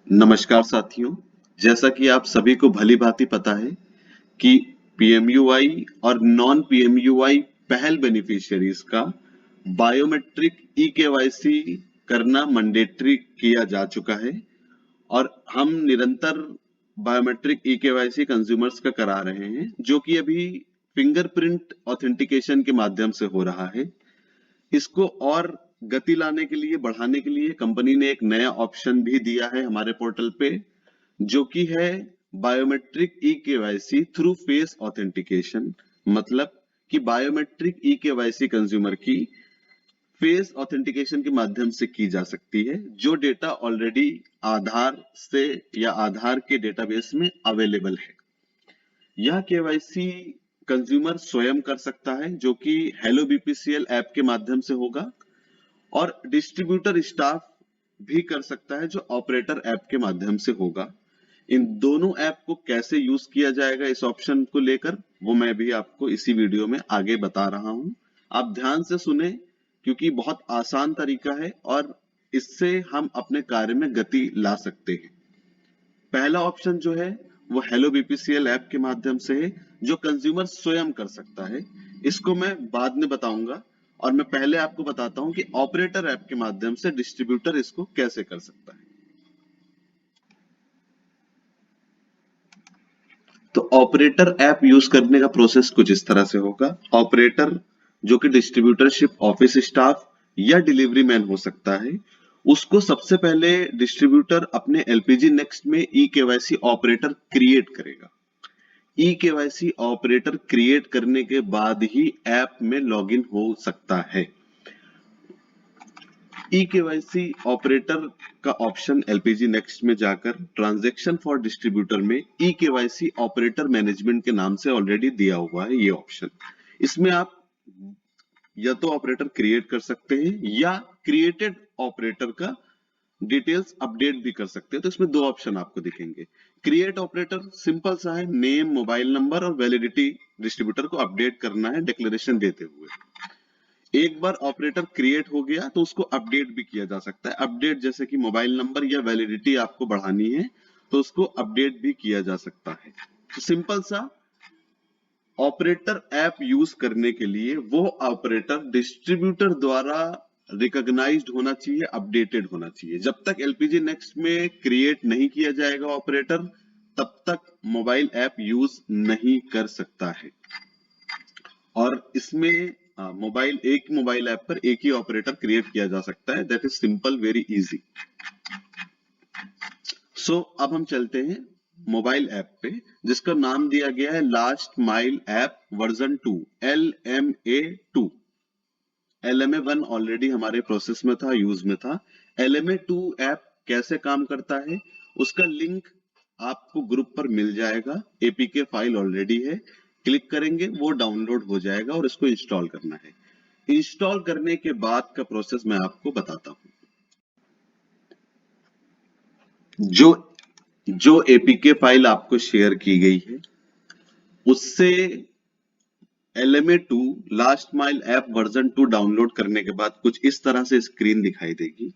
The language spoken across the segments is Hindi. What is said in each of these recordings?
नमस्कार साथियों। जैसा कि आप सभी को भली भांति पता है कि पीएमयूआई और नॉन पीएमयूआई पहल बेनिफिशियरीज का बायोमेट्रिक ई केवाईसी करना मैंडेटरी किया जा चुका है और हम निरंतर बायोमेट्रिक ई केवाईसी कंज्यूमर्स का करा रहे हैं, जो कि अभी फिंगरप्रिंट ऑथेंटिकेशन के माध्यम से हो रहा है। इसको और गति लाने के लिए, बढ़ाने के लिए कंपनी ने एक नया ऑप्शन भी दिया है हमारे पोर्टल पे, जो कि है biometric e KYC through face authentication. मतलब कि बायोमेट्रिक ई केवाईसी कंज्यूमर की फेस ऑथेंटिकेशन के माध्यम से की जा सकती है, जो डेटा ऑलरेडी आधार से या आधार के डेटाबेस में अवेलेबल है। यह केवाईसी कंज्यूमर स्वयं कर सकता है, जो कि हेलो बीपीसीएल ऐप के माध्यम से होगा, और डिस्ट्रीब्यूटर स्टाफ भी कर सकता है, जो ऑपरेटर ऐप के माध्यम से होगा। इन दोनों ऐप को कैसे यूज किया जाएगा इस ऑप्शन को लेकर, वो मैं भी आपको इसी वीडियो में आगे बता रहा हूं। आप ध्यान से सुने, क्योंकि बहुत आसान तरीका है और इससे हम अपने कार्य में गति ला सकते हैं। पहला ऑप्शन जो है वो हेलो बीपीसीएल ऐप के माध्यम से है, जो कंज्यूमर स्वयं कर सकता है। इसको मैं बाद में बताऊंगा, और मैं पहले आपको बताता हूं कि ऑपरेटर ऐप के माध्यम से डिस्ट्रीब्यूटर इसको कैसे कर सकता है। तो ऑपरेटर ऐप यूज करने का प्रोसेस कुछ इस तरह से होगा। ऑपरेटर, जो कि डिस्ट्रीब्यूटरशिप ऑफिस स्टाफ या डिलीवरी मैन हो सकता है, उसको सबसे पहले डिस्ट्रीब्यूटर अपने एलपीजी नेक्स्ट में ई केवाईसी ऑपरेटर क्रिएट करेगा। ई केवाईसी ऑपरेटर क्रिएट करने के बाद ही ऐप में लॉगिन हो सकता है। ई केवाईसी ऑपरेटर का ऑप्शन एलपीजी नेक्स्ट में जाकर ट्रांजैक्शन फॉर डिस्ट्रीब्यूटर में ई केवाईसी ऑपरेटर मैनेजमेंट के नाम से ऑलरेडी दिया हुआ है ये ऑप्शन। इसमें आप या तो ऑपरेटर क्रिएट कर सकते हैं या क्रिएटेड ऑपरेटर का डिटेल्स अपडेट भी कर सकते हैं। तो इसमें दो ऑप्शन आपको दिखेंगे। क्रिएट ऑपरेटर सिंपल सा है, नेम, मोबाइल नंबर और वैलिडिटी डिस्ट्रीब्यूटर को अपडेट करना है डिक्लेरेशन देते हुए। एक बार ऑपरेटर क्रिएट हो गया तो उसको अपडेट भी किया जा सकता है। अपडेट जैसे कि मोबाइल नंबर या वैलिडिटी आपको बढ़ानी है तो उसको अपडेट भी किया जा सकता है। तो सिंपल सा, ऑपरेटर ऐप यूज करने के लिए वो ऑपरेटर डिस्ट्रीब्यूटर द्वारा रिकॉग्नाइज्ड होना चाहिए, अपडेटेड होना चाहिए। जब तक एलपीजी नेक्स्ट में क्रिएट नहीं किया जाएगा ऑपरेटर, तब तक मोबाइल ऐप यूज नहीं कर सकता है। और इसमें एक मोबाइल ऐप पर एक ही ऑपरेटर क्रिएट किया जा सकता है। That is simple, very easy. So अब हम चलते हैं मोबाइल ऐप पे, जिसका नाम दिया गया है last mile app version 2, LMA2। LMA1 already हमारे प्रोसेस में था, यूज में था। LMA2 ऐप कैसे काम करता है उसका लिंक आपको ग्रुप पर मिल जाएगा। एपीके फाइल ऑलरेडी है, क्लिक करेंगे वो डाउनलोड हो जाएगा और इसको इंस्टॉल करना है। इंस्टॉल करने के बाद का प्रोसेस मैं आपको बताता हूं। जो जो एपीके फाइल आपको शेयर की गई है उससे LMA2 last mile app version 2 download करने के बाद कुछ इस तरह से स्क्रीन दिखाई देगी।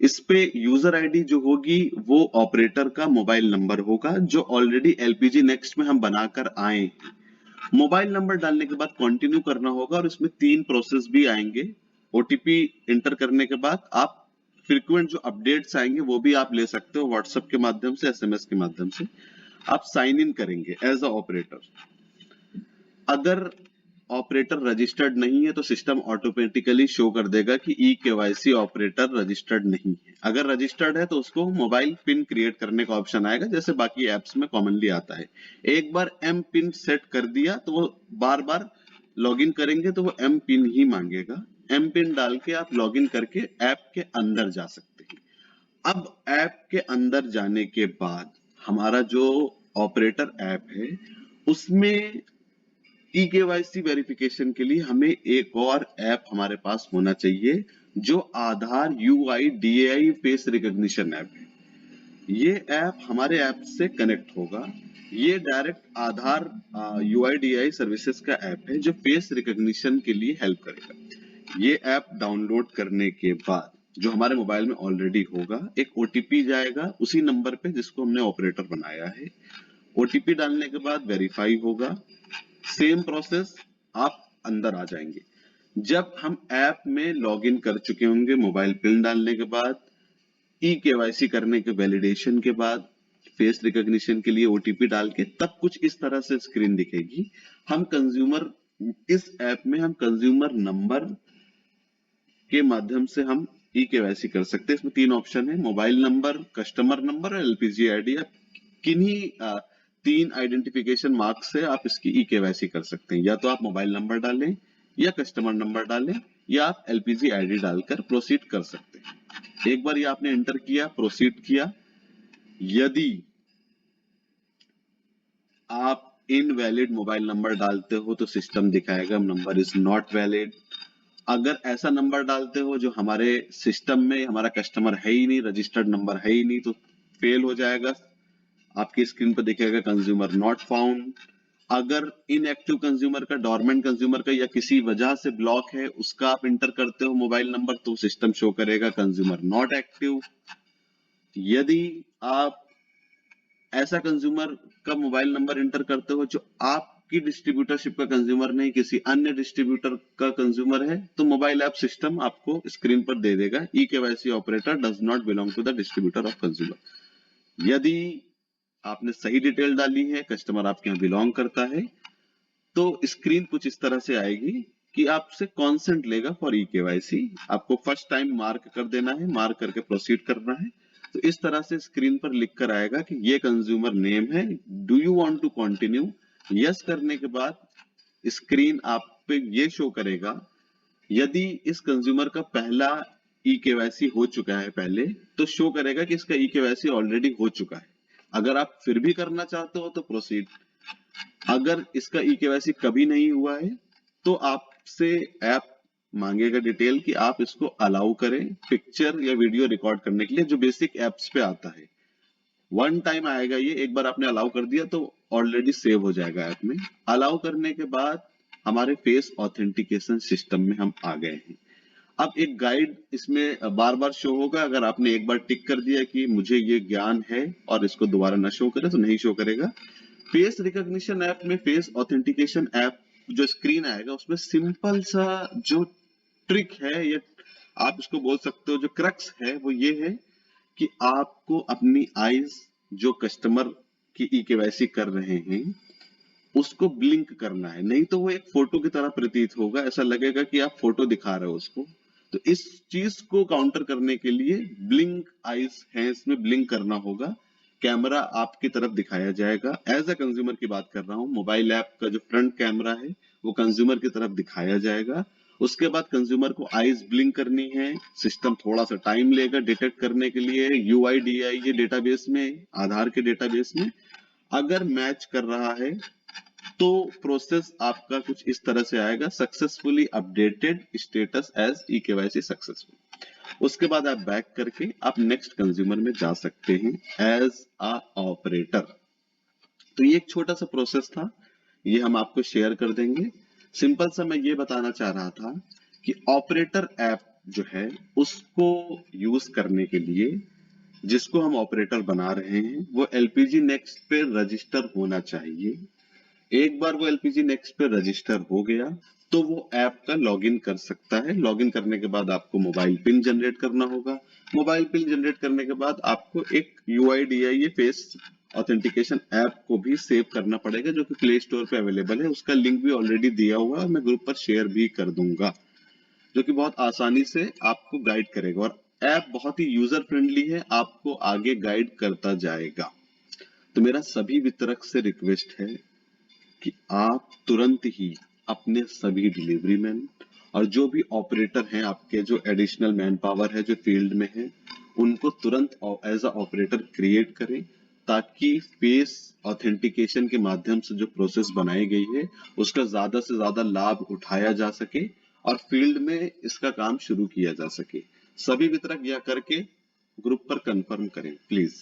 इस पे यूजर आईडी जो होगी वो ऑपरेटर का मोबाइल नंबर होगा, जो ऑलरेडी एलपीजी नेक्स्ट में हम बनाकर आए हैं। मोबाइल नंबर डालने के बाद कंटिन्यू करना होगा और इसमें 3 प्रोसेस भी आएंगे। ओटीपी इंटर करने के बाद आप फ्रीक्वेंट जो अपडेट्स आएंगे वो भी आप ले सकते हो, व्हाट्सएप के माध्यम से, एसएमएस के माध्यम से। आप साइन इन करेंगे एज अ ऑपरेटर। अगर ऑपरेटर रजिस्टर्ड नहीं है तो सिस्टम ऑटोमेटिकली शो कर देगा कि ई केवाईसी ऑपरेटर रजिस्टर्ड नहीं है। अगर रजिस्टर्ड है तो उसको मोबाइल पिन क्रिएट करने का ऑप्शन आएगा, जैसे बाकी एप्स में कॉमनली आता है। एक बार एम पिन सेट कर दिया तो वो बार बार लॉगिन करेंगे तो वो एम पिन ही मांगेगा। एम पिन डाल के आप लॉगिन करके ऐप के अंदर जा सकते हैं। अब ऐप के अंदर जाने के बाद हमारा जो ऑपरेटर ऐप है उसमें ई केवाईसी वेरिफिकेशन के लिए हमें एक और ऐप हमारे पास होना चाहिए, जो आधार UIDAI फेस रिकॉग्निशन ऐप है। ये ऐप हमारे ऐप से कनेक्ट होगा। ये डायरेक्ट आधार UIDAI सर्विसेज का ऐप है, जो फेस रिकॉग्निशन के लिए हेल्प करेगा। ये ऐप डाउनलोड करने के बाद जो हमारे मोबाइल में ऑलरेडी होगा, एक ओटीपी जाएगा उसी नंबर पे जिसको हमने ऑपरेटर बनाया है। ओटीपी डालने के बाद वेरीफाई होगा, सेम प्रोसेस, आप अंदर आ जाएंगे। जब हम ऐप में लॉगिन कर चुके होंगे, मोबाइल पिन डालने के बाद, ई केवाईसी करने के वैलिडेशन के बाद, फेस रिकॉग्निशन के लिए ओटीपी डाल के, तब कुछ इस तरह से स्क्रीन दिखेगी। हम कंज्यूमर, इस ऐप में हम कंज्यूमर नंबर के माध्यम से हम ई केवाईसी कर सकते हैं। इसमें 3 ऑप्शन है, मोबाइल नंबर, कस्टमर नंबर और एलपीजी आईडी। आप किन्हीं 3 आइडेंटिफिकेशन मार्क से आप इसकी ई केवाईसी कर सकते हैं। या तो आप मोबाइल नंबर डालें, या कस्टमर नंबर डालें, या आप एलपीजी आईडी डालकर प्रोसीड कर सकते हैं। एक बार ये आपने एंटर किया, प्रोसीड किया, यदि आप इनवैलिड मोबाइल नंबर डालते हो तो सिस्टम दिखाएगा नंबर इज नॉट वैलिड। अगर ऐसा नंबर डालते हो जो हमारे सिस्टम में हमारा कस्टमर है ही नहीं, रजिस्टर्ड नंबर है ही नहीं, तो फेल हो जाएगा, आपकी स्क्रीन पर दिखेगा कंज्यूमर नॉट फाउंड। अगर इनएक्टिव कंज्यूमर का, डोरमेंट कंज्यूमर का या किसी वजह से ब्लॉक है, उसका आप इंटर करते हो मोबाइल नंबर, तो सिस्टम शो करेगा कंज्यूमर नॉट एक्टिव। यदि आप ऐसा कंज्यूमर का मोबाइल नंबर इंटर करते हो जो आपकी डिस्ट्रीब्यूटरशिप का कंज्यूमर नहीं, किसी अन्य डिस्ट्रीब्यूटर का कंज्यूमर है, तो मोबाइल ऐप सिस्टम आपको स्क्रीन पर दे देगा e KYC operator does not belong to the distributor of consumer. यदि आपने सही डिटेल डाली है, कस्टमर आपके यहाँ बिलोंग करता है, तो स्क्रीन कुछ इस तरह से आएगी कि आपसे कॉन्सेंट लेगा फॉर ई केवाईसी। आपको फर्स्ट टाइम मार्क कर देना है, मार्क करके प्रोसीड करना है। तो इस तरह से स्क्रीन पर लिख कर आएगा कि ये कंज्यूमर नेम है, do you want to continue. Yes करने के बाद स्क्रीन आप पे ये शो करेगा, यदि इस कंज्यूमर का पहला ई केवाईसी हो चुका है पहले, तो शो करेगा कि इसका ई केवाईसी ऑलरेडी हो चुका है। अगर आप फिर भी करना चाहते हो तो प्रोसीड। अगर इसका ई केवाईसी कभी नहीं हुआ है तो आपसे ऐप मांगेगा डिटेल कि आप इसको अलाउ करें पिक्चर या वीडियो रिकॉर्ड करने के लिए, जो बेसिक एप्स पे आता है। वन टाइम आएगा ये, एक बार आपने अलाउ कर दिया तो ऑलरेडी सेव हो जाएगा ऐप में। अलाउ करने के बाद हमारे फेस ऑथेंटिकेशन सिस्टम में हम आ गए हैं। अब एक गाइड इसमें बार बार शो होगा। अगर आपने एक बार टिक कर दिया कि मुझे ये ज्ञान है और इसको दोबारा ना शो करे, तो नहीं शो करेगा। फेस रिकॉग्निशन ऐप में, फेस ऑथेंटिकेशन ऐप जो स्क्रीन आएगा, उसमें सिंपल सा जो ट्रिक है, या आप इसको बोल सकते हो जो क्रक्स है, वो ये है कि आपको अपनी आईज, जो कस्टमर की ई केवाईसी कर रहे हैं, उसको ब्लिंक करना है, नहीं तो वो एक फोटो की तरह प्रतीत होगा, ऐसा लगेगा कि आप फोटो दिखा रहे हो उसको। तो इस चीज को काउंटर करने के लिए ब्लिंक आईज है, इसमें ब्लिंक करना होगा, कैमरा आपकी तरफ दिखाया जाएगा। एज अ कंज्यूमर की बात कर रहा हूँ, मोबाइल ऐप का जो फ्रंट कैमरा है वो कंज्यूमर की तरफ दिखाया जाएगा। उसके बाद कंज्यूमर को आईज ब्लिंक करनी है। सिस्टम थोड़ा सा टाइम लेगा डिटेक्ट करने के लिए, यूआईडीआई ये डेटाबेस में, आधार के डेटाबेस में। अगर मैच कर रहा है तो प्रोसेस आपका कुछ इस तरह से आएगा, successfully updated status as e KYC successful. उसके बाद आप बैक करके आप नेक्स्ट कंज्यूमर में जा सकते हैं एज अ ऑपरेटर। तो ये एक छोटा सा प्रोसेस था, ये हम आपको शेयर कर देंगे। सिंपल सा मैं ये बताना चाह रहा था कि ऑपरेटर ऐप जो है उसको यूज करने के लिए, जिसको हम ऑपरेटर बना रहे हैं, वो एलपीजी नेक्स्ट पे रजिस्टर होना चाहिए। एक बार वो एलपीजी नेक्स्ट पे रजिस्टर हो गया तो वो ऐप का लॉगिन कर सकता है। लॉगिन करने के बाद आपको मोबाइल पिन जनरेट करना होगा। मोबाइल पिन जनरेट करने के बाद आपको एक यूआईडीआई फेस ऑथेंटिकेशन ऐप को भी सेव करना पड़ेगा, जो कि प्ले स्टोर पे अवेलेबल है। उसका लिंक भी ऑलरेडी दिया हुआ है और मैं ग्रुप पर शेयर भी कर दूंगा, जो कि बहुत आसानी से आपको गाइड करेगा। और ऐप बहुत ही यूजर फ्रेंडली है, आपको आगे गाइड करता जाएगा। तो मेरा सभी वितरक से रिक्वेस्ट है कि आप तुरंत ही अपने सभी डिलीवरी मैन और जो भी ऑपरेटर हैं आपके, जो एडिशनल मैन पावर है जो फील्ड में है, उनको तुरंत एज अ ऑपरेटर क्रिएट करें, ताकि फेस ऑथेंटिकेशन के माध्यम से जो प्रोसेस बनाई गई है उसका ज्यादा से ज्यादा लाभ उठाया जा सके और फील्ड में इसका काम शुरू किया जा सके। सभी वितरक यह करके ग्रुप पर कंफर्म करें प्लीज।